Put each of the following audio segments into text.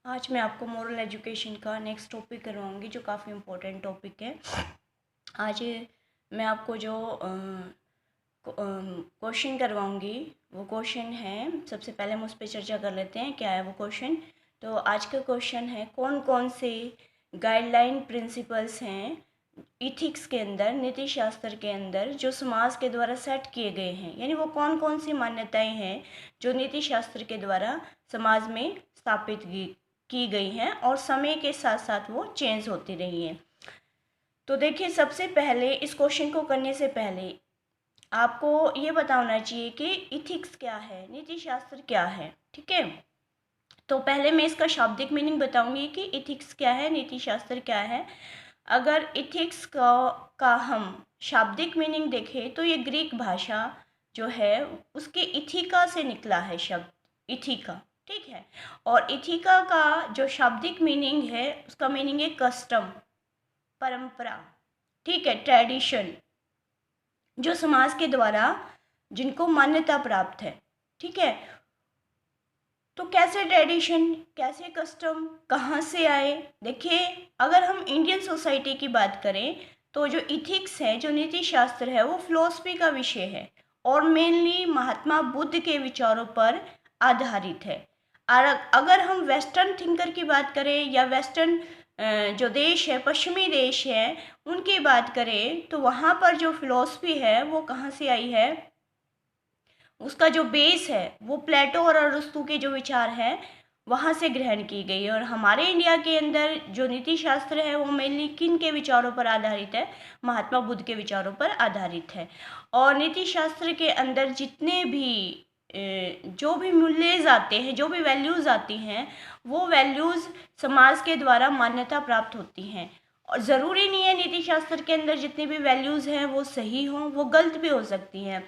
आज मैं आपको मोरल एजुकेशन का नेक्स्ट टॉपिक करवाऊंगी जो काफ़ी इम्पोर्टेंट टॉपिक है। आज मैं आपको जो क्वेश्चन करवाऊंगी वो क्वेश्चन है, सबसे पहले हम उस पर चर्चा कर लेते हैं क्या है वो क्वेश्चन। तो आज का क्वेश्चन है, कौन कौन से गाइडलाइन प्रिंसिपल्स हैं इथिक्स के अंदर, नीति शास्त्र के अंदर, जो समाज के द्वारा सेट किए गए हैं। यानी वो कौन कौन सी मान्यताएं हैं जो नीति शास्त्र के द्वारा समाज में स्थापित की गई हैं और समय के साथ साथ वो चेंज होती रही हैं। तो देखिए, सबसे पहले इस क्वेश्चन को करने से पहले आपको ये पता होना चाहिए कि इथिक्स क्या है, नीति शास्त्र क्या है। ठीक है, तो पहले मैं इसका शाब्दिक मीनिंग बताऊंगी कि इथिक्स क्या है, नीति शास्त्र क्या है। अगर इथिक्स का हम शाब्दिक मीनिंग देखें तो ये ग्रीक भाषा जो है उसके इथिका से निकला है शब्द इथिका। ठीक है, और इथिका का जो शाब्दिक मीनिंग है उसका मीनिंग है कस्टम, परंपरा। ठीक है, ट्रेडिशन, जो समाज के द्वारा जिनको मान्यता प्राप्त है। ठीक है, तो कैसे ट्रेडिशन, कैसे कस्टम, कहाँ से आए। देखिए, अगर हम इंडियन सोसाइटी की बात करें तो जो इथिक्स है, जो नीति शास्त्र है, वो फिलॉसफी का विषय है और मेनली महात्मा बुद्ध के विचारों पर आधारित है। और अगर हम वेस्टर्न थिंकर की बात करें या वेस्टर्न जो देश है, पश्चिमी देश है, उनकी बात करें तो वहाँ पर जो फिलॉसफी है वो कहाँ से आई है, उसका जो बेस है वो प्लेटो और अरस्तु के जो विचार हैं वहाँ से ग्रहण की गई है। और हमारे इंडिया के अंदर जो नीति शास्त्र है वो मेनली किन के विचारों पर आधारित है, महात्मा बुद्ध के विचारों पर आधारित है। और नीति शास्त्र के अंदर जितने भी जो भी मूल्य आते हैं, जो भी वैल्यूज़ आती हैं, वो वैल्यूज़ समाज के द्वारा मान्यता प्राप्त होती हैं। और ज़रूरी नहीं है नीति शास्त्र के अंदर जितनी भी वैल्यूज़ हैं वो सही हों, वो गलत भी हो सकती हैं।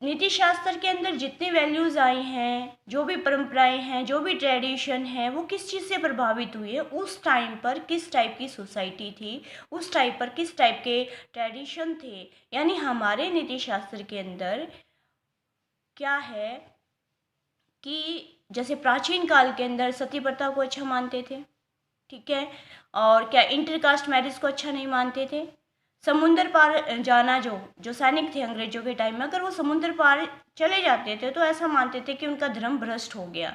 नीति शास्त्र के अंदर जितनी वैल्यूज आई हैं, जो भी परंपराएं हैं, जो भी ट्रेडिशन है, वो किस चीज़ से प्रभावित हुई है, उस टाइम पर किस टाइप की सोसाइटी थी, उस टाइम पर किस टाइप के ट्रेडिशन थे। यानी हमारे नीति शास्त्र के अंदर क्या है कि जैसे प्राचीन काल के अंदर सती प्रथा को अच्छा मानते थे। ठीक है, और क्या इंटरकास्ट मैरिज को अच्छा नहीं मानते थे। समुंदर पार जाना, जो जो सैनिक थे अंग्रेजों के टाइम में, अगर वो समुद्र पार चले जाते थे तो ऐसा मानते थे कि उनका धर्म भ्रष्ट हो गया।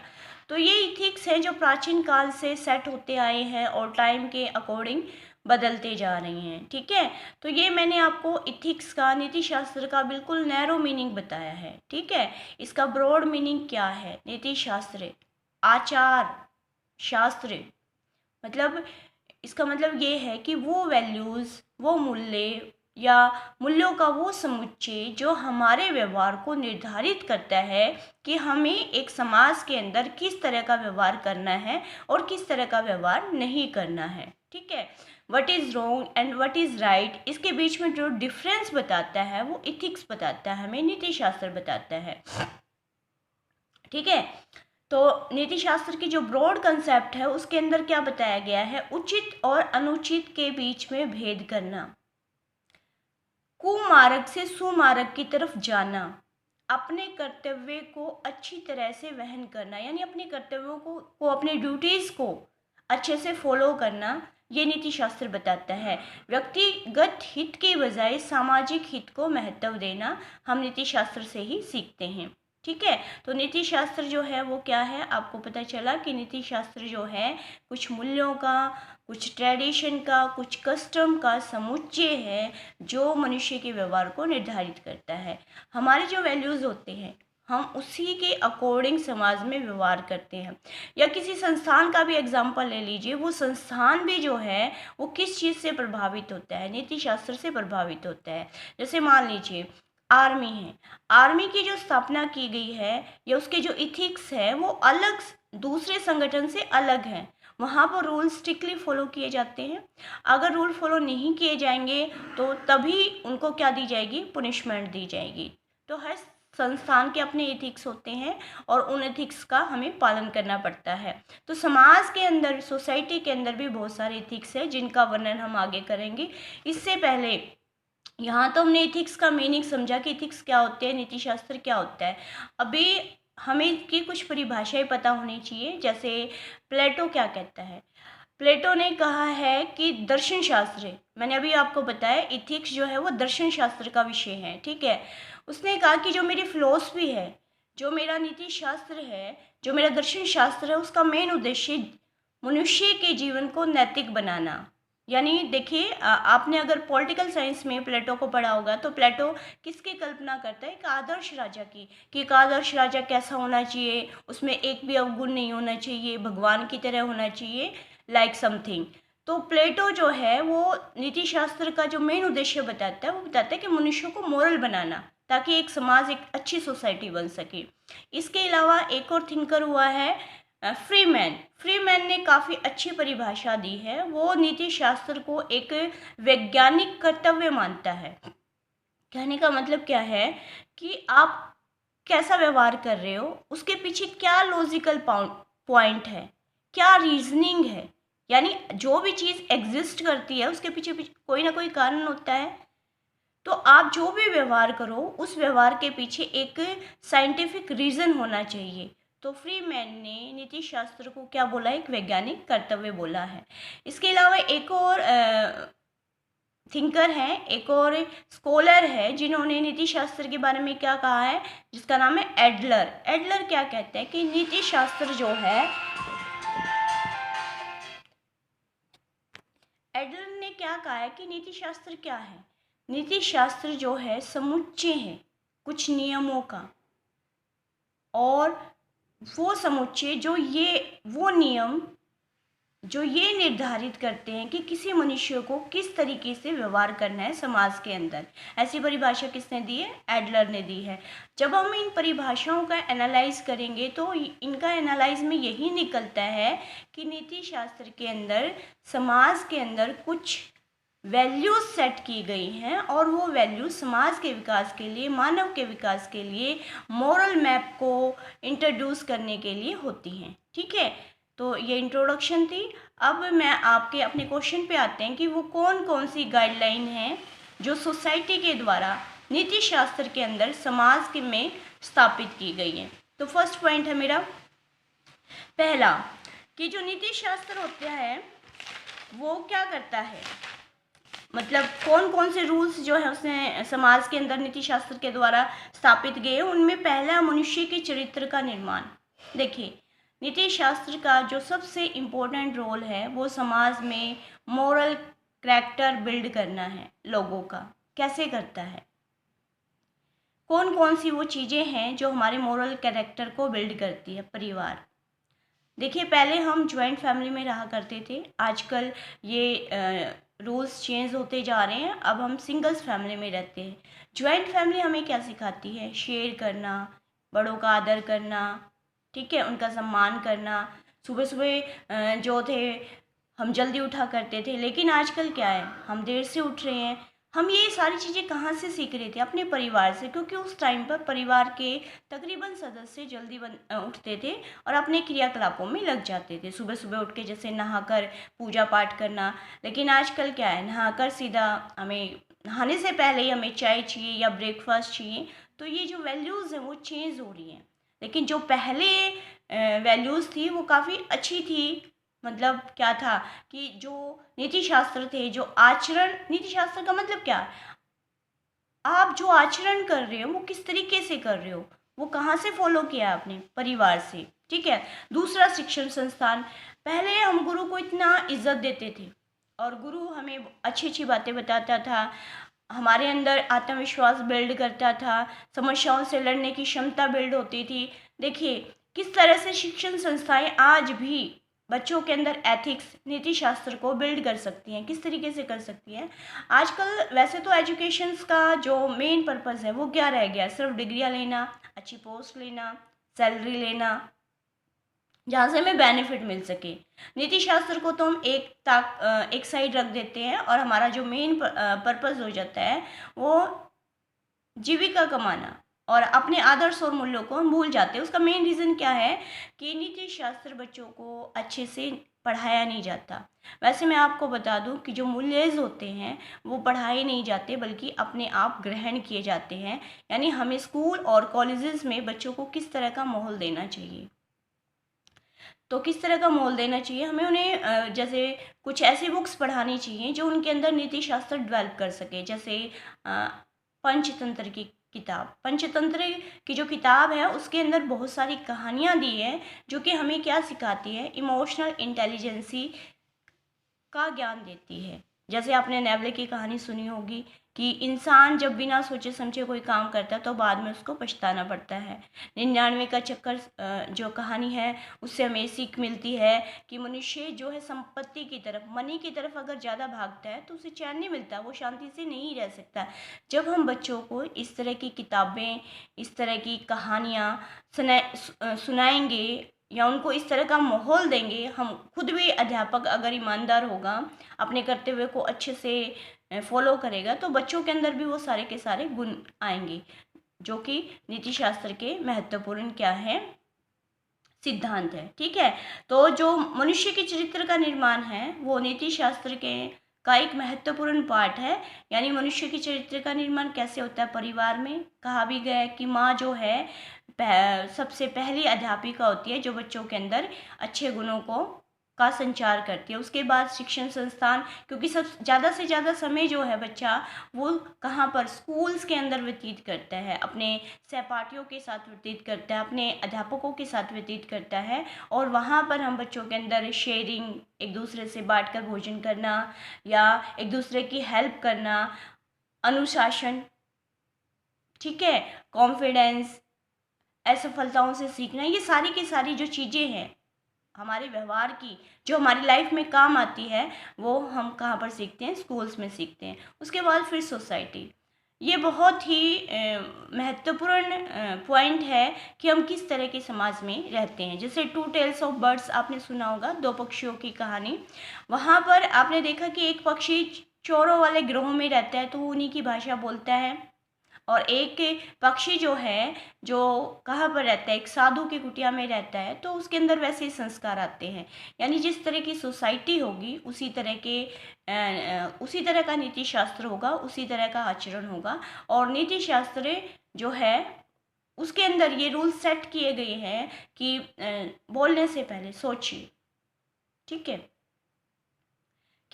तो ये इथिक्स हैं जो प्राचीन काल से सेट होते आए हैं और टाइम के अकॉर्डिंग बदलते जा रही हैं। ठीक है, तो ये मैंने आपको इथिक्स का, नीति शास्त्र का बिल्कुल नैरो मीनिंग बताया है। ठीक है, इसका ब्रॉड मीनिंग क्या है। नीति शास्त्र आचार शास्त्र, मतलब इसका मतलब ये है कि वो वैल्यूज़, वो मूल्य या मूल्यों का वो समुच्चय जो हमारे व्यवहार को निर्धारित करता है कि हमें एक समाज के अंदर किस तरह का व्यवहार करना है और किस तरह का व्यवहार नहीं करना है। ठीक है, what is wrong and what is right, इसके बीच में जो डिफरेंस बताता है वो इथिक्स बताता है, हमें नीति शास्त्र बताता है। ठीक है, तो नीति शास्त्र की जो ब्रॉड कंसेप्ट है उसके अंदर क्या बताया गया है, उचित और अनुचित के बीच में भेद करना, कुमार्ग से सुमार्ग की तरफ जाना, अपने कर्तव्य को अच्छी तरह से वहन करना, यानी अपने कर्तव्यों को अपनी ड्यूटीज को अच्छे से फॉलो करना, ये नीति शास्त्र बताता है। व्यक्तिगत हित के बजाय सामाजिक हित को महत्व देना हम नीति शास्त्र से ही सीखते हैं। ठीक है, तो नीति शास्त्र जो है वो क्या है, आपको पता चला कि नीति शास्त्र जो है कुछ मूल्यों का, कुछ ट्रेडिशन का, कुछ कस्टम का समुच्चय है जो मनुष्य के व्यवहार को निर्धारित करता है। हमारे जो वैल्यूज़ होते हैं हम उसी के अकॉर्डिंग समाज में व्यवहार करते हैं। या किसी संस्थान का भी एग्जाम्पल ले लीजिए, वो संस्थान भी जो है वो किस चीज़ से प्रभावित होता है, नीति शास्त्र से प्रभावित होता है। जैसे मान लीजिए आर्मी है, आर्मी की जो स्थापना की गई है या उसके जो इथिक्स है वो अलग, दूसरे संगठन से अलग है। वहाँ पर रूल स्ट्रिक्टली फॉलो किए जाते हैं। अगर रूल फॉलो नहीं किए जाएंगे तो तभी उनको क्या दी जाएगी, पनिशमेंट दी जाएगी। तो हर संस्थान के अपने एथिक्स होते हैं और उन एथिक्स का हमें पालन करना पड़ता है। तो समाज के अंदर, सोसाइटी के अंदर भी बहुत सारे एथिक्स हैं जिनका वर्णन हम आगे करेंगे। इससे पहले यहाँ तो हमने इथिक्स का मीनिंग समझा कि इथिक्स क्या होते हैं, नीति शास्त्र क्या होता है। अभी हमें की कुछ परिभाषाएं पता होनी चाहिए। जैसे प्लेटो क्या कहता है, प्लेटो ने कहा है कि दर्शन शास्त्र, मैंने अभी आपको बताया इथिक्स जो है वो दर्शन शास्त्र का विषय है, ठीक है। उसने कहा कि जो मेरी फिलॉसफी है, जो मेरा नीति शास्त्र है, जो मेरा दर्शन शास्त्र है, उसका मेन उद्देश्य मनुष्य के जीवन को नैतिक बनाना। यानी देखिए, आपने अगर पॉलिटिकल साइंस में प्लेटो को पढ़ा होगा तो प्लेटो किसकी कल्पना करता है, एक आदर्श राजा की, कि एक आदर्श राजा कैसा होना चाहिए, उसमें एक भी अवगुण नहीं होना चाहिए, भगवान की तरह होना चाहिए, लाइक समथिंग। तो प्लेटो जो है वो नीति शास्त्र का जो मेन उद्देश्य बताता है, वो बताता है कि मनुष्य को मोरल बनाना, ताकि एक समाज, एक अच्छी सोसाइटी बन सके। इसके अलावा एक और थिंकर हुआ है फ्रीमैन। फ्रीमैन ने काफ़ी अच्छी परिभाषा दी है। वो नीति शास्त्र को एक वैज्ञानिक कर्तव्य मानता है। कहने का मतलब क्या है कि आप कैसा व्यवहार कर रहे हो, उसके पीछे क्या लॉजिकल पॉइंट है, क्या रीजनिंग है। यानी जो भी चीज़ एग्जिस्ट करती है उसके पीछे कोई ना कोई कारण होता है। तो आप जो भी व्यवहार करो, उस व्यवहार के पीछे एक साइंटिफिक रीज़न होना चाहिए। तो फ्रीमैन ने नीति शास्त्र को क्या बोला, एक वैज्ञानिक कर्तव्य बोला है। इसके अलावा एक और थिंकर हैं, एक और स्कॉलर है जिन्होंने नीति शास्त्र के बारे में क्या कहा है, जिसका नाम है एडलर। एडलर क्या कहते हैं कि नीति शास्त्र जो है, एडलर ने क्या कहा है कि नीति शास्त्र क्या है, नीति शास्त्र जो है समुच्चय है कुछ नियमों का, और वो समुच्चय जो वो नियम जो ये निर्धारित करते हैं कि किसी मनुष्य को किस तरीके से व्यवहार करना है समाज के अंदर। ऐसी परिभाषा किसने दी है, एडलर ने दी है। जब हम इन परिभाषाओं का एनालाइज करेंगे तो इनका एनालाइज में यही निकलता है कि नीति शास्त्र के अंदर समाज के अंदर कुछ वैल्यूज सेट की गई हैं, और वो वैल्यूज समाज के विकास के लिए, मानव के विकास के लिए, मॉरल मैप को इंट्रोड्यूस करने के लिए होती हैं, ठीक है। तो ये इंट्रोडक्शन थी। अब मैं आपके अपने क्वेश्चन पे आते हैं कि वो कौन कौन सी गाइडलाइन है जो सोसाइटी के द्वारा नीति शास्त्र के अंदर समाज के में स्थापित की गई है। तो फर्स्ट पॉइंट है मेरा पहला, कि जो नीति शास्त्र होता है वो क्या करता है, मतलब कौन कौन से रूल्स जो है उसने समाज के अंदर नीति शास्त्र के द्वारा स्थापित किए। उनमें पहला, मनुष्य के चरित्र का निर्माण। देखिए, नीति शास्त्र का जो सबसे इम्पोर्टेंट रोल है वो समाज में मॉरल कैरेक्टर बिल्ड करना है लोगों का। कैसे करता है, कौन कौन सी वो चीज़ें हैं जो हमारे मॉरल कैरेक्टर को बिल्ड करती है। परिवार, देखिए पहले हम ज्वाइंट फैमिली में रहा करते थे, आजकल ये रूल्स चेंज होते जा रहे हैं, अब हम सिंगल्स फैमिली में रहते हैं। ज्वाइंट फैमिली हमें क्या सिखाती है, शेयर करना, बड़ों का आदर करना, ठीक है, उनका सम्मान करना। सुबह सुबह जो थे हम जल्दी उठा करते थे, लेकिन आजकल क्या है, हम देर से उठ रहे हैं। हम ये सारी चीज़ें कहाँ से सीख रहे थे, अपने परिवार से, क्योंकि उस टाइम पर परिवार के तकरीबन सदस्य जल्दी उठते थे और अपने क्रियाकलापों में लग जाते थे। सुबह सुबह उठ के जैसे नहाकर पूजा पाठ करना, लेकिन आजकल क्या है, नहाकर सीधा हमें नहाने से पहले ही हमें चाय चाहिए या ब्रेकफास्ट चाहिए। तो ये जो वैल्यूज़ हैं वो चेंज हो रही हैं, लेकिन जो पहले वैल्यूज़ थी वो काफ़ी अच्छी थी। मतलब क्या था कि जो नीति शास्त्र थे, जो आचरण, नीति शास्त्र का मतलब क्या, आप जो आचरण कर रहे हो वो किस तरीके से कर रहे हो, वो कहाँ से फॉलो किया आपने, परिवार से, ठीक है। दूसरा, शिक्षण संस्थान। पहले हम गुरु को इतना इज्जत देते थे और गुरु हमें अच्छी अच्छी बातें बताता था, हमारे अंदर आत्मविश्वास बिल्ड करता था, समस्याओं से लड़ने की क्षमता बिल्ड होती थी। देखिए किस तरह से शिक्षण संस्थाएं आज भी बच्चों के अंदर एथिक्स, नीति शास्त्र को बिल्ड कर सकती हैं, किस तरीके से कर सकती हैं। आजकल वैसे तो एजुकेशंस का जो मेन पर्पज़ है वो क्या रह गया, सिर्फ डिग्रियां लेना, अच्छी पोस्ट लेना, सैलरी लेना, जहाँ से हमें बेनिफिट मिल सके। नीति शास्त्र को तो हम एक साइड रख देते हैं और हमारा जो मेन पर्पज़ हो जाता है वो जीविका कमाना, और अपने आदर्श और मूल्यों को हम भूल जाते हैं। उसका मेन रीज़न क्या है कि नीति शास्त्र बच्चों को अच्छे से पढ़ाया नहीं जाता। वैसे मैं आपको बता दूं कि जो मूल्यज होते हैं वो पढ़ाए नहीं जाते बल्कि अपने आप ग्रहण किए जाते हैं। यानी हमें स्कूल और कॉलेजेस में बच्चों को किस तरह का माहौल देना चाहिए, तो किस तरह का माहौल देना चाहिए, हमें उन्हें जैसे कुछ ऐसी बुक्स पढ़ानी चाहिए जो उनके अंदर नीति शास्त्र डेवलप कर सके। जैसे पंचतंत्र की किताब, पंचतंत्र की जो किताब है उसके अंदर बहुत सारी कहानियाँ दी है जो कि हमें क्या सिखाती है, इमोशनल इंटेलिजेंसी का ज्ञान देती है। जैसे आपने नेवले की कहानी सुनी होगी कि इंसान जब बिना सोचे समझे कोई काम करता है तो बाद में उसको पछताना पड़ता है। 99 का चक्कर जो कहानी है उससे हमें सीख मिलती है कि मनुष्य जो है संपत्ति की तरफ, मनी की तरफ अगर ज़्यादा भागता है तो उसे चैन नहीं मिलता, वो शांति से नहीं रह सकता। जब हम बच्चों को इस तरह की किताबें, इस तरह की कहानियाँ सुनाएंगे या उनको इस तरह का माहौल देंगे, हम खुद भी अध्यापक अगर ईमानदार होगा, अपने कर्तव्य को अच्छे से फॉलो करेगा तो बच्चों के अंदर भी वो सारे के सारे गुण आएंगे जो कि नीति शास्त्र के महत्वपूर्ण क्या है, सिद्धांत है। ठीक है, तो जो मनुष्य के चरित्र का निर्माण है वो नीति शास्त्र के का एक महत्वपूर्ण पार्ट है। यानी मनुष्य के चरित्र का निर्माण कैसे होता है, परिवार में। कहा भी गया है कि माँ जो है सबसे पहली अध्यापिका होती है जो बच्चों के अंदर अच्छे गुणों का संचार करती है। उसके बाद शिक्षण संस्थान, क्योंकि सब ज़्यादा से ज़्यादा समय जो है बच्चा वो कहाँ पर, स्कूल्स के अंदर व्यतीत करता है, अपने सहपाठियों के साथ व्यतीत करता है, अपने अध्यापकों के साथ व्यतीत करता है। और वहाँ पर हम बच्चों के अंदर शेयरिंग, एक दूसरे से बांटकर भोजन करना या एक दूसरे की हेल्प करना, अनुशासन, ठीक है, कॉन्फिडेंस, असफलताओं से सीखना, ये सारी की सारी जो चीज़ें हैं हमारे व्यवहार की, जो हमारी लाइफ में काम आती है, वो हम कहाँ पर सीखते हैं, स्कूल्स में सीखते हैं। उसके बाद फिर सोसाइटी, ये बहुत ही महत्वपूर्ण पॉइंट है कि हम किस तरह के समाज में रहते हैं। जैसे टू टेल्स ऑफ बर्ड्स आपने सुना होगा, दो पक्षियों की कहानी। वहाँ पर आपने देखा कि एक पक्षी चोरों वाले ग्रोह में रहता है तो वो उन्हीं की भाषा बोलता है, और एक पक्षी जो है जो कहाँ पर रहता है, एक साधु की कुटिया में रहता है तो उसके अंदर वैसे ही संस्कार आते हैं। यानी जिस तरह की सोसाइटी होगी उसी तरह का नीति शास्त्र होगा, उसी तरह का आचरण होगा। और नीति शास्त्र जो है उसके अंदर ये रूल सेट किए गए हैं कि बोलने से पहले सोचिए। ठीक है,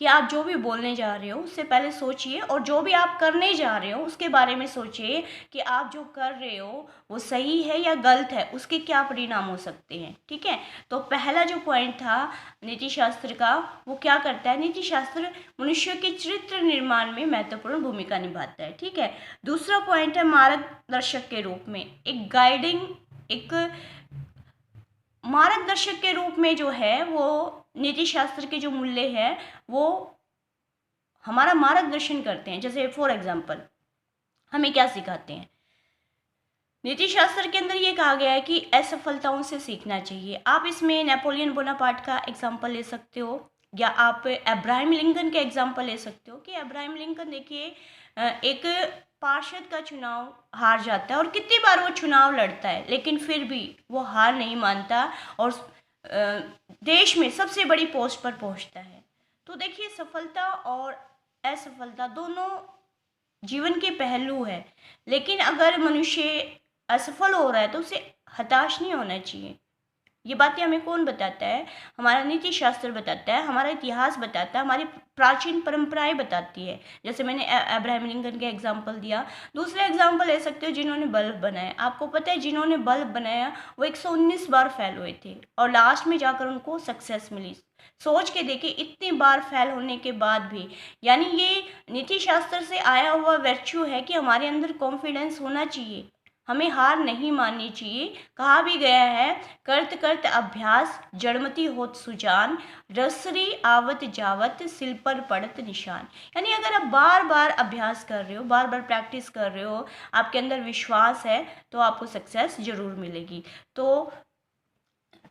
कि आप जो भी बोलने जा रहे हो उससे पहले सोचिए, और जो भी आप करने जा रहे हो उसके बारे में सोचिए कि आप जो कर रहे हो वो सही है या गलत है, उसके क्या परिणाम हो सकते हैं। ठीक है, तो पहला जो पॉइंट था नीति शास्त्र का, वो क्या करता है, नीति शास्त्र मनुष्य के चरित्र निर्माण में महत्वपूर्ण भूमिका निभाता है। ठीक है, दूसरा पॉइंट है मार्गदर्शक के रूप में, एक मार्गदर्शक के रूप में जो है वो नीति शास्त्र के जो मूल्य है वो हमारा मार्गदर्शन करते हैं। जैसे फॉर एग्जाम्पल हमें क्या सिखाते हैं, नीति शास्त्र के अंदर ये कहा गया है कि असफलताओं से सीखना चाहिए। आप इसमें नेपोलियन बोनापार्ट का एग्जाम्पल ले सकते हो, या आप अब्राहम लिंकन के एग्जाम्पल ले सकते हो कि अब्राहम लिंकन देखिए एक पार्षद का चुनाव हार जाता है और कितनी बार वो चुनाव लड़ता है लेकिन फिर भी वो हार नहीं मानता और देश में सबसे बड़ी पोस्ट पर पहुंचता है। तो देखिए सफलता और असफलता दोनों जीवन के पहलू है, लेकिन अगर मनुष्य असफल हो रहा है तो उसे हताश नहीं होना चाहिए। ये बातें हमें कौन बताता है, हमारा नीति शास्त्र बताता है, हमारा इतिहास बताता है, हमारी प्राचीन परंपराएं बताती है। जैसे मैंने अब्राहम लिंकन का एग्जाम्पल दिया, दूसरे एग्जाम्पल ले सकते हो जिन्होंने बल्ब बनाया। आपको पता है जिन्होंने बल्ब बनाया वो 119 बार फेल हुए थे और लास्ट में जाकर उनको सक्सेस मिली। सोच के देखिए इतनी बार फेल होने के बाद भी। यानी ये नीति शास्त्र से आया हुआ वर्च्यू है कि हमारे अंदर कॉन्फिडेंस होना चाहिए, हमें हार नहीं माननी चाहिए। कहा भी गया है, करत करत अभ्यास जड़मति होत सुजान, रसरी आवत जावत सिल पर पड़त निशान। यानी अगर आप बार बार अभ्यास कर रहे हो, बार बार प्रैक्टिस कर रहे हो, आपके अंदर विश्वास है तो आपको सक्सेस जरूर मिलेगी। तो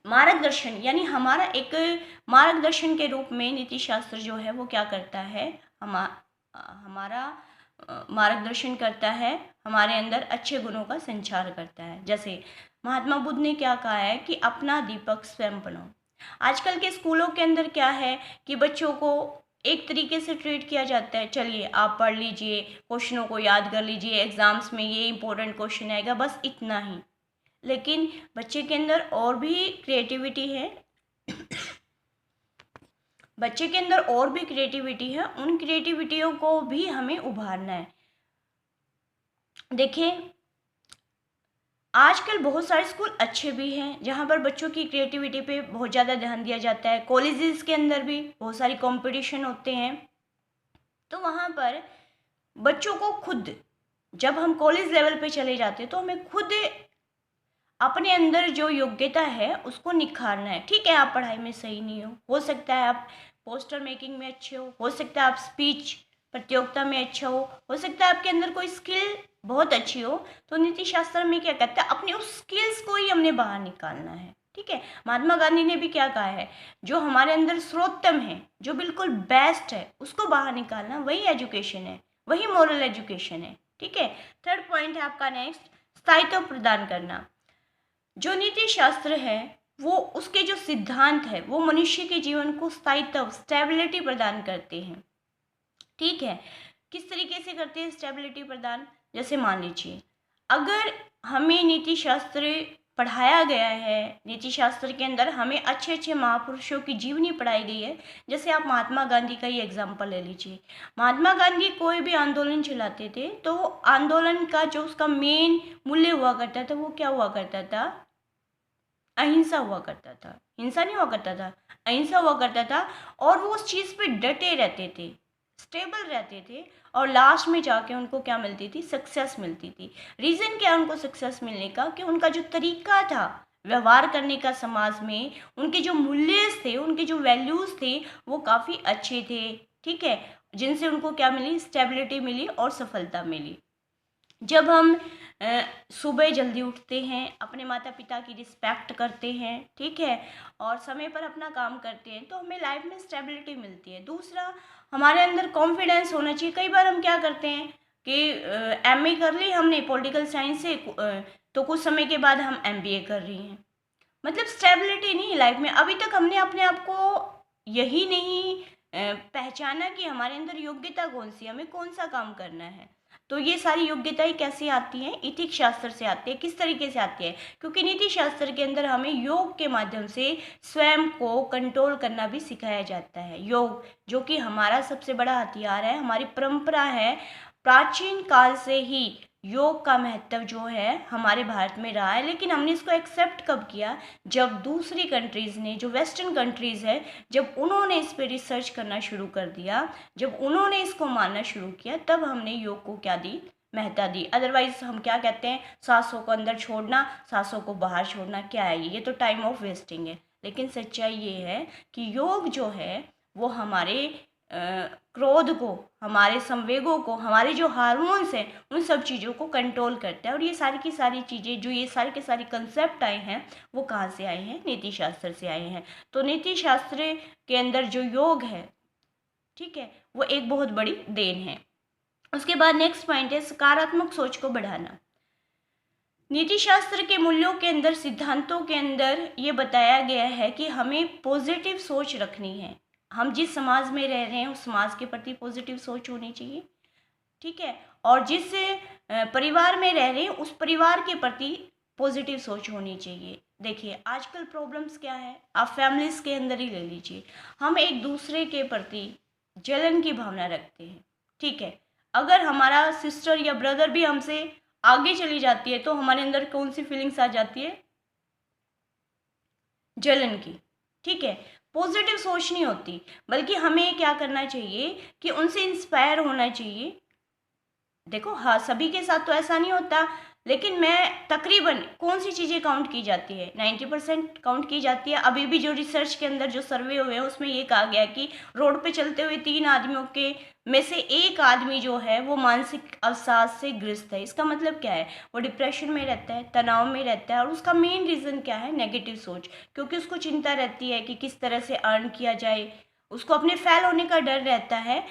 मार्गदर्शन, यानी हमारा एक मार्गदर्शन के रूप में नीति शास्त्र जो है वो क्या करता है, हमारा मार्गदर्शन करता है, हमारे अंदर अच्छे गुणों का संचार करता है। जैसे महात्मा बुद्ध ने क्या कहा है कि अपना दीपक स्वयं बनाओ। आजकल के स्कूलों के अंदर क्या है कि बच्चों को एक तरीके से ट्रीट किया जाता है, चलिए आप पढ़ लीजिए, क्वेश्चनों को याद कर लीजिए, एग्जाम्स में ये इंपॉर्टेंट क्वेश्चन आएगा, बस इतना ही। लेकिन बच्चे के अंदर और भी क्रिएटिविटी है, बच्चे के अंदर और भी क्रिएटिविटी है, उन क्रिएटिविटियों को भी हमें उभारना है। देखिए आजकल बहुत सारे स्कूल अच्छे भी हैं जहाँ पर बच्चों की क्रिएटिविटी पे बहुत ज़्यादा ध्यान दिया जाता है। कॉलेजेस के अंदर भी बहुत सारी कंपटीशन होते हैं, तो वहाँ पर बच्चों को खुद, जब हम कॉलेज लेवल पे चले जाते हैं तो हमें खुद अपने अंदर जो योग्यता है उसको निखारना है। ठीक है, आप पढ़ाई में सही नहीं हो सकता है आप पोस्टर मेकिंग में अच्छे हो सकता है आप स्पीच प्रतियोगिता में अच्छा हो सकता है आपके अंदर कोई स्किल बहुत अच्छी हो। तो नीति शास्त्र में क्या कहता है, अपने उस स्किल्स को ही हमने बाहर निकालना है। ठीक है, महात्मा गांधी ने भी क्या कहा है, जो हमारे अंदर सर्वोत्तम है, जो बिल्कुल बेस्ट है, उसको बाहर निकालना, वही एजुकेशन है, वही मॉरल एजुकेशन है। ठीक है, थर्ड पॉइंट है आपका नेक्स्ट, स्थायित्व प्रदान करना। जो नीति शास्त्र है वो उसके जो सिद्धांत है वो मनुष्य के जीवन को स्थायित्व स्टेबिलिटी प्रदान करते हैं। ठीक है, किस तरीके से करते हैं स्टेबिलिटी प्रदान, जैसे मान लीजिए अगर हमें नीति शास्त्र पढ़ाया गया है, नीति शास्त्र के अंदर हमें अच्छे अच्छे महापुरुषों की जीवनी पढ़ाई गई है। जैसे आप महात्मा गांधी का ही एग्जाम्पल ले लीजिए, महात्मा गांधी कोई भी आंदोलन चलाते थे तो आंदोलन का जो उसका मेन मूल्य हुआ करता था वो क्या हुआ करता था, अहिंसा हुआ करता था। हिंसा नहीं हुआ करता था, अहिंसा हुआ करता था, और वो उस चीज़ पे डटे रहते थे, स्टेबल रहते थे, और लास्ट में जाके उनको क्या मिलती थी, सक्सेस मिलती थी। रीज़न क्या उनको सक्सेस मिलने का, कि उनका जो तरीका था व्यवहार करने का समाज में, उनके जो मूल्य थे, उनके जो वैल्यूज़ थे वो काफ़ी अच्छे थे। ठीक है, जिनसे उनको क्या मिली, स्टेबिलिटी मिली और सफलता मिली। जब हम सुबह जल्दी उठते हैं, अपने माता पिता की रिस्पेक्ट करते हैं, ठीक है, और समय पर अपना काम करते हैं, तो हमें लाइफ में स्टेबिलिटी मिलती है। दूसरा, हमारे अंदर कॉन्फिडेंस होना चाहिए। कई बार हम क्या करते हैं कि एमए कर ली हमने पॉलिटिकल साइंस से, तो कुछ समय के बाद हम एमबीए कर रही हैं, मतलब स्टेबिलिटी नहीं लाइफ में। अभी तक हमने अपने आप को यही नहीं पहचाना कि हमारे अंदर योग्यता कौन सी, हमें कौन सा काम करना है। तो ये सारी योग्यताएं कैसे आती हैं, इथिक शास्त्र से आती है। किस तरीके से आती है, क्योंकि नीति शास्त्र के अंदर हमें योग के माध्यम से स्वयं को कंट्रोल करना भी सिखाया जाता है। योग जो कि हमारा सबसे बड़ा हथियार है, हमारी परंपरा है, प्राचीन काल से ही योग का महत्व जो है हमारे भारत में रहा है। लेकिन हमने इसको एक्सेप्ट कब किया, जब दूसरी कंट्रीज़ ने, जो वेस्टर्न कंट्रीज़ है, जब उन्होंने इस पर रिसर्च करना शुरू कर दिया, जब उन्होंने इसको मानना शुरू किया, तब हमने योग को क्या दी, महत्ता दी। अदरवाइज हम क्या कहते हैं, सांसों को अंदर छोड़ना, सांसों को बाहर छोड़ना, क्या है ये तो टाइम ऑफ वेस्टिंग है। लेकिन सच्चाई ये है कि योग जो है वो हमारे क्रोध को, हमारे संवेगों को, हमारे जो हार्मोन्स हैं, उन सब चीज़ों को कंट्रोल करता है। और ये सारी की सारी चीज़ें, जो ये सारे के सारे कंसेप्ट आए हैं, वो कहाँ से आए हैं, नीति शास्त्र से आए हैं। तो नीति शास्त्र के अंदर जो योग है, ठीक है, वो एक बहुत बड़ी देन है। उसके बाद नेक्स्ट पॉइंट है सकारात्मक सोच को बढ़ाना। नीति शास्त्र के मूल्यों के अंदर, सिद्धांतों के अंदर ये बताया गया है कि हमें पॉजिटिव सोच रखनी है। हम जिस समाज में रह रहे हैं उस समाज के प्रति पॉजिटिव सोच होनी चाहिए। ठीक है, और जिस परिवार में रह रहे हैं उस परिवार के प्रति पॉजिटिव सोच होनी चाहिए। देखिए आजकल प्रॉब्लम्स क्या है, आप फैमिलीज के अंदर ही ले लीजिए, हम एक दूसरे के प्रति जलन की भावना रखते हैं। ठीक है, अगर हमारा सिस्टर या ब्रदर भी हमसे आगे चली जाती है तो हमारे अंदर कौन सी फीलिंग्स आ जाती है, जलन की। ठीक है, पॉजिटिव सोच नहीं होती, बल्कि हमें क्या करना चाहिए कि उनसे इंस्पायर होना चाहिए। देखो हाँ, सभी के साथ तो ऐसा नहीं होता, लेकिन मैं तकरीबन कौन सी चीज़ें काउंट की जाती है, 90% काउंट की जाती है। अभी भी जो रिसर्च के अंदर जो सर्वे हुए हैं उसमें ये कहा गया कि रोड पे चलते हुए 3 आदमियों के में से एक आदमी जो है वो मानसिक अवसाद से ग्रस्त है। इसका मतलब क्या है, वो डिप्रेशन में रहता है, तनाव में रहता है, और उसका मेन रीज़न क्या है, नेगेटिव सोच। क्योंकि उसको चिंता रहती है कि किस तरह से अर्न किया जाए, उसको अपने फेल होने का डर रहता है।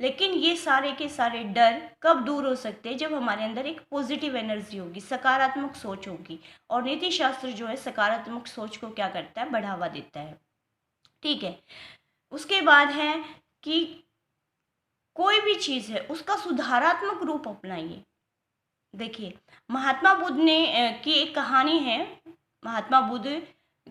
लेकिन ये सारे के सारे डर कब दूर हो सकते हैं? जब हमारे अंदर एक पॉजिटिव एनर्जी होगी, सकारात्मक सोच होगी। और नीति शास्त्र जो है सकारात्मक सोच को क्या करता है? बढ़ावा देता है। ठीक है। उसके बाद है कि कोई भी चीज़ है उसका सुधारात्मक रूप अपनाइए। देखिए, महात्मा बुद्ध ने की एक कहानी है। महात्मा बुद्ध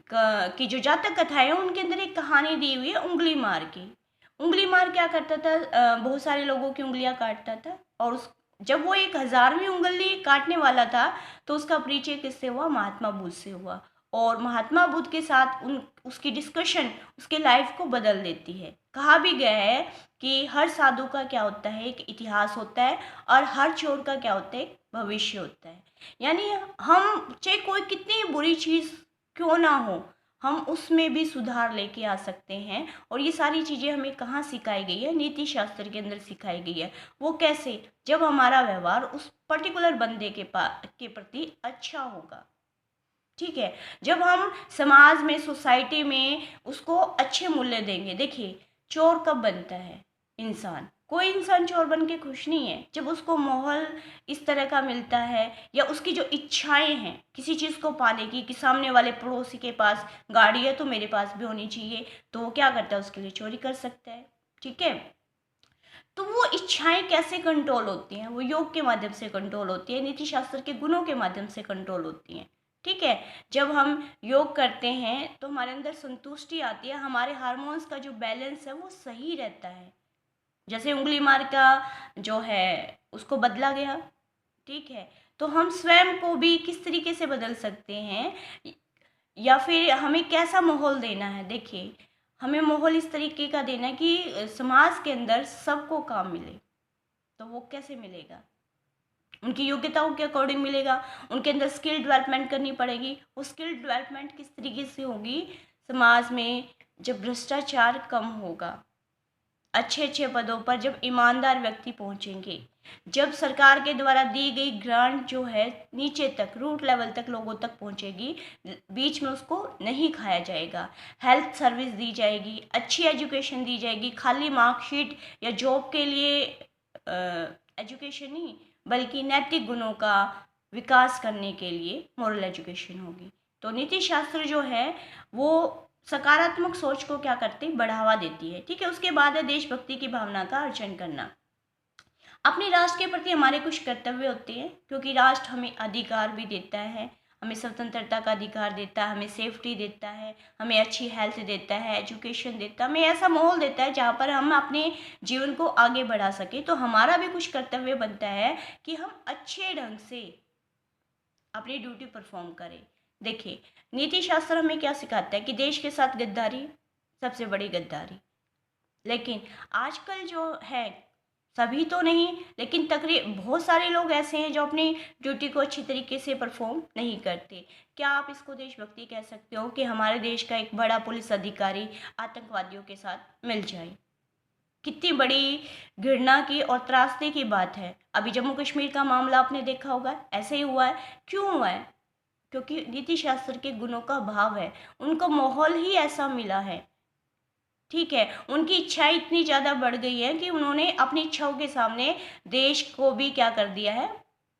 की जो जातक कथा है उनके अंदर एक कहानी दी हुई है उंगली मार की। उंगली मार क्या करता था? बहुत सारे लोगों की उंगलियां काटता था। और उस जब वो 1000वीं उंगली काटने वाला था तो उसका परिचय किससे हुआ? महात्मा बुद्ध से हुआ। और महात्मा बुद्ध के साथ उसकी डिस्कशन उसके लाइफ को बदल देती है। कहा भी गया है कि हर साधु का क्या होता है? एक इतिहास होता है। और हर चोर का क्या होता है? एक भविष्य होता है। यानी हम चाहे कोई कितनी बुरी चीज़ क्यों ना हो, हम उसमें भी सुधार लेके आ सकते हैं। और ये सारी चीज़ें हमें कहाँ सिखाई गई है? नीति शास्त्र के अंदर सिखाई गई है। वो कैसे? जब हमारा व्यवहार उस पर्टिकुलर बंदे के प्रति अच्छा होगा। ठीक है। जब हम समाज में, सोसाइटी में उसको अच्छे मूल्य देंगे। देखिए, चोर कब बनता है इंसान? कोई इंसान चोर बन के खुश नहीं है। जब उसको माहौल इस तरह का मिलता है या उसकी जो इच्छाएं हैं किसी चीज़ को पाने की, कि सामने वाले पड़ोसी के पास गाड़ी है तो मेरे पास भी होनी चाहिए, तो वो क्या करता है? उसके लिए चोरी कर सकता है। ठीक है। तो वो इच्छाएं कैसे कंट्रोल होती हैं? वो योग के माध्यम से कंट्रोल होती है, नीति शास्त्र के गुणों के माध्यम से कंट्रोल होती हैं। ठीक है। जब हम योग करते हैं तो हमारे अंदर संतुष्टि आती है, हमारे हार्मोन्स का जो बैलेंस है वो सही रहता है। जैसे उंगली मार का जो है उसको बदला गया। ठीक है। तो हम स्वयं को भी किस तरीके से बदल सकते हैं, या फिर हमें कैसा माहौल देना है? देखिए, हमें माहौल इस तरीके का देना है कि समाज के अंदर सबको काम मिले। तो वो कैसे मिलेगा? उनकी योग्यताओं के अकॉर्डिंग मिलेगा। उनके अंदर स्किल डेवलपमेंट करनी पड़ेगी। वो स्किल डेवलपमेंट किस तरीके से होगी? समाज में जब भ्रष्टाचार कम होगा, अच्छे अच्छे पदों पर जब ईमानदार व्यक्ति पहुंचेंगे, जब सरकार के द्वारा दी गई ग्रांट जो है नीचे तक, रूट लेवल तक लोगों तक पहुंचेगी, बीच में उसको नहीं खाया जाएगा, हेल्थ सर्विस दी जाएगी, अच्छी एजुकेशन दी जाएगी। खाली मार्कशीट या जॉब के लिए एजुकेशन नहीं, बल्कि नैतिक गुणों का विकास करने के लिए मॉरल एजुकेशन होगी। तो नीति शास्त्र जो है वो सकारात्मक सोच को क्या करती? बढ़ावा देती है। ठीक है। उसके बाद है देशभक्ति की भावना का अर्जन करना। अपने राष्ट्र के प्रति हमारे कुछ कर्तव्य होते हैं, क्योंकि राष्ट्र हमें अधिकार भी देता है, हमें स्वतंत्रता का अधिकार देता है, हमें सेफ्टी देता है, हमें अच्छी हेल्थ देता है, एजुकेशन देता है, हमें ऐसा माहौल देता है जहाँ पर हम अपने जीवन को आगे बढ़ा सके। तो हमारा भी कुछ कर्तव्य बनता है कि हम अच्छे ढंग से अपनी ड्यूटी परफॉर्म करें। देखिए, नीति शास्त्र हमें क्या सिखाता है कि देश के साथ गद्दारी सबसे बड़ी गद्दारी। लेकिन आजकल जो है, सभी तो नहीं, लेकिन तकरीबन बहुत सारे लोग ऐसे हैं जो अपनी ड्यूटी को अच्छी तरीके से परफॉर्म नहीं करते। क्या आप इसको देशभक्ति कह सकते हो कि हमारे देश का एक बड़ा पुलिस अधिकारी आतंकवादियों के साथ मिल जाए? कितनी बड़ी घृणा की और त्रासदी की बात है। अभी जम्मू कश्मीर का मामला आपने देखा होगा, ऐसे ही हुआ है। क्यों हुआ है? क्योंकि नीति शास्त्र के गुणों का अभाव है, उनको माहौल ही ऐसा मिला है। ठीक है। उनकी इच्छाएं इतनी ज़्यादा बढ़ गई है कि उन्होंने अपनी इच्छाओं के सामने देश को भी क्या कर दिया है?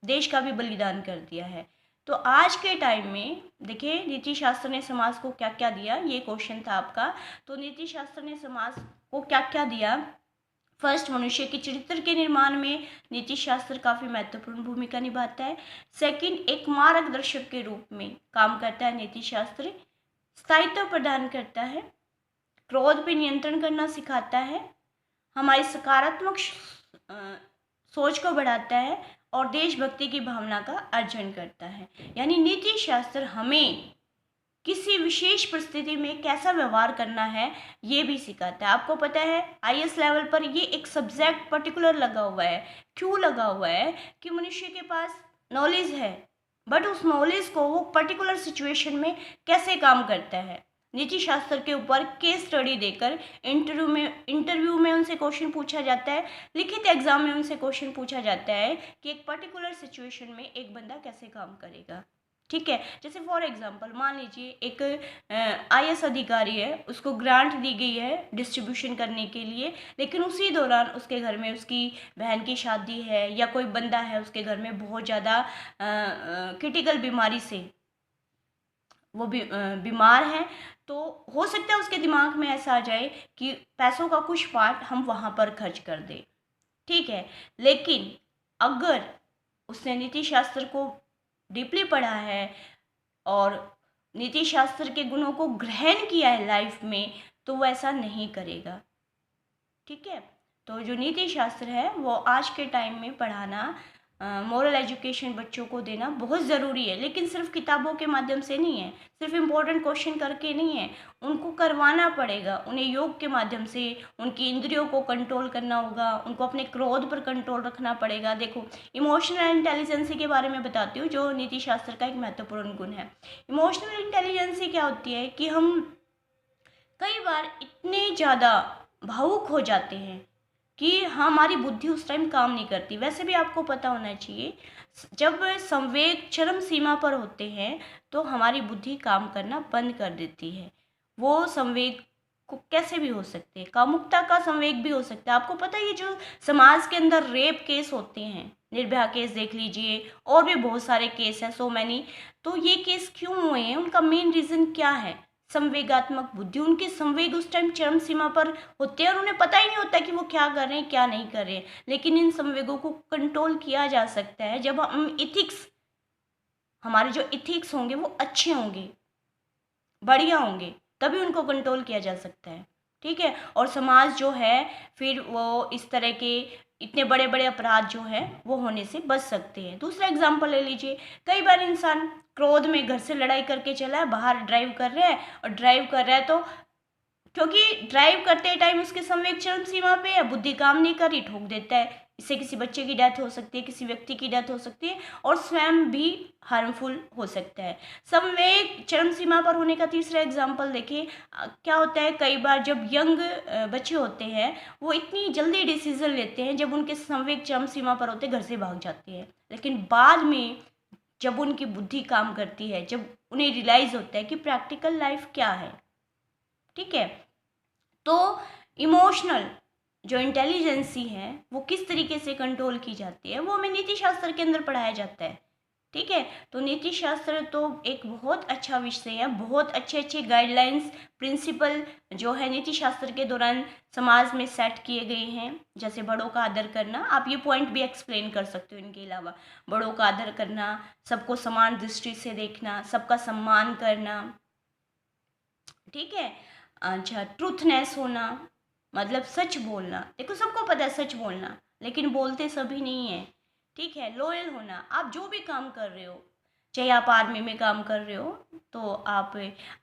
देश का भी बलिदान कर दिया है। तो आज के टाइम में देखिए, नीति शास्त्र ने समाज को क्या क्या दिया, ये क्वेश्चन था आपका। तो नीति शास्त्र ने समाज को क्या क्या दिया? फर्स्ट, मनुष्य के चरित्र के निर्माण में नीति शास्त्र काफ़ी महत्वपूर्ण भूमिका निभाता है। सेकंड, एक मार्गदर्शक के रूप में काम करता है नीति शास्त्र। स्थायित्व प्रदान करता है, क्रोध पे नियंत्रण करना सिखाता है, हमारी सकारात्मक सोच को बढ़ाता है और देशभक्ति की भावना का अर्जन करता है। यानी नीति शास्त्र हमें किसी विशेष परिस्थिति में कैसा व्यवहार करना है ये भी सिखाता है। आपको पता है आईएएस लेवल पर ये एक सब्जेक्ट पर्टिकुलर लगा हुआ है। क्यों लगा हुआ है? कि मनुष्य के पास नॉलेज है, बट उस नॉलेज को वो पर्टिकुलर सिचुएशन में कैसे काम करता है। नीति शास्त्र के ऊपर केस स्टडी देकर इंटरव्यू में उनसे क्वेश्चन पूछा जाता है, लिखित एग्जाम में उनसे क्वेश्चन पूछा जाता है कि एक पर्टिकुलर सिचुएशन में एक बंदा कैसे काम करेगा। ठीक है। जैसे फॉर एग्जांपल मान लीजिए एक IAS अधिकारी है, उसको ग्रांट दी गई है डिस्ट्रीब्यूशन करने के लिए, लेकिन उसी दौरान उसके घर में उसकी बहन की शादी है या कोई बंदा है उसके घर में बहुत ज़्यादा क्रिटिकल बीमारी से वो भी बीमार है, तो हो सकता है उसके दिमाग में ऐसा आ जाए कि पैसों का कुछ पार्ट हम वहाँ पर खर्च कर दें। ठीक है, लेकिन अगर उसने नीति शास्त्र को डीपली पढ़ा है और नीति शास्त्र के गुणों को ग्रहण किया है लाइफ में, तो वो ऐसा नहीं करेगा। ठीक है, तो जो नीति शास्त्र है वो आज के टाइम में पढ़ाना, मोरल एजुकेशन बच्चों को देना बहुत ज़रूरी है, लेकिन सिर्फ किताबों के माध्यम से नहीं है, सिर्फ इम्पोर्टेंट क्वेश्चन करके नहीं है, उनको करवाना पड़ेगा। उन्हें योग के माध्यम से उनकी इंद्रियों को कंट्रोल करना होगा, उनको अपने क्रोध पर कंट्रोल रखना पड़ेगा। देखो, इमोशनल इंटेलिजेंसी के बारे में बताती हूँ, जो नीति शास्त्र का एक महत्वपूर्ण गुण है। इमोशनल इंटेलिजेंसी क्या होती है कि हम कई बार इतने ज़्यादा भावुक हो जाते हैं कि हमारी बुद्धि उस टाइम काम नहीं करती। वैसे भी आपको पता होना चाहिए, जब संवेग चरम सीमा पर होते हैं तो हमारी बुद्धि काम करना बंद कर देती है। वो संवेग को कैसे भी हो सकते हैं, कामुकता का संवेग भी हो सकता है। आपको पता है ये जो समाज के अंदर रेप केस होते हैं, निर्भया केस देख लीजिए, और भी बहुत सारे केस हैं, सो मैनी, तो ये केस क्यों हुए हैं, उनका मेन रीज़न क्या है? संवेगात्मक बुद्धि। उनके संवेग उस टाइम चरम सीमा पर होते हैं और उन्हें पता ही नहीं होता कि वो क्या कर रहे हैं क्या नहीं कर रहे हैं। लेकिन इन संवेगों को कंट्रोल किया जा सकता है जब हम इथिक्स, हमारे जो इथिक्स होंगे वो अच्छे होंगे, बढ़िया होंगे, तभी उनको कंट्रोल किया जा सकता है। ठीक है, और समाज जो है फिर वो इस तरह के इतने बड़े बड़े अपराध जो है वो होने से बच सकते हैं। दूसरा एग्जाम्पल ले लीजिए, कई बार इंसान क्रोध में घर से लड़ाई करके चला है, बाहर ड्राइव कर रहा है, और ड्राइव कर रहा है तो क्योंकि ड्राइव करते टाइम उसके संवेग चरम सीमा पे है, बुद्धि काम नहीं कर रही, ठोक देता है। इससे किसी बच्चे की डेथ हो सकती है, किसी व्यक्ति की डेथ हो सकती है, और स्वयं भी हार्मफुल हो सकता है। संवेग चरम सीमा पर होने का तीसरा एग्जाम्पल देखिए, क्या होता है कई बार जब यंग बच्चे होते हैं वो इतनी जल्दी डिसीजन लेते हैं, जब उनके संवेग चरम सीमा पर होते घर से भाग जाते हैं, लेकिन बाद में जब उनकी बुद्धि काम करती है, जब उन्हें रियलाइज होता है कि प्रैक्टिकल लाइफ क्या है। ठीक है, तो इमोशनल जो इंटेलिजेंसी है वो किस तरीके से कंट्रोल की जाती है, वो हमें नीति शास्त्र के अंदर पढ़ाया जाता है। ठीक है, तो नीति शास्त्र तो एक बहुत अच्छा विषय है, बहुत अच्छे अच्छे गाइडलाइंस, प्रिंसिपल जो है नीति शास्त्र के दौरान समाज में सेट किए गए हैं। जैसे बड़ों का आदर करना, आप ये पॉइंट भी एक्सप्लेन कर सकते हो इनके अलावा। बड़ों का आदर करना, सबको समान दृष्टि से देखना, सबका सम्मान करना। ठीक है, अच्छा, ट्रूथनेस होना, मतलब सच बोलना। देखो, सबको पता है सच बोलना, लेकिन बोलते सभी नहीं है। ठीक है, लॉयल होना, आप जो भी काम कर रहे हो, चाहे आप आर्मी में काम कर रहे हो तो आप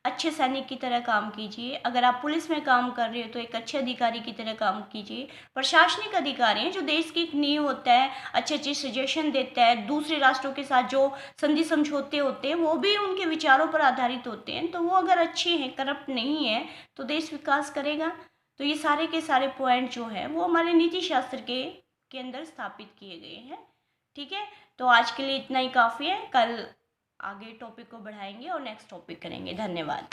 अच्छे सैनिक की तरह काम कीजिए, अगर आप पुलिस में काम कर रहे हो तो एक अच्छे अधिकारी की तरह काम कीजिए। प्रशासनिक अधिकारी हैं जो देश की एक नींव होता है, अच्छे अच्छे सजेशन देता है, दूसरे राष्ट्रों के साथ जो संधि समझौते होते हैं वो भी उनके विचारों पर आधारित होते हैं, तो वो अगर अच्छे हैं, करप्ट नहीं है, तो देश विकास करेगा। तो ये सारे के सारे पॉइंट जो है वो हमारे नीति शास्त्र के अंदर स्थापित किए गए हैं। ठीक है, तो आज के लिए इतना ही काफ़ी है, कल आगे टॉपिक को बढ़ाएंगे और नेक्स्ट टॉपिक करेंगे। धन्यवाद।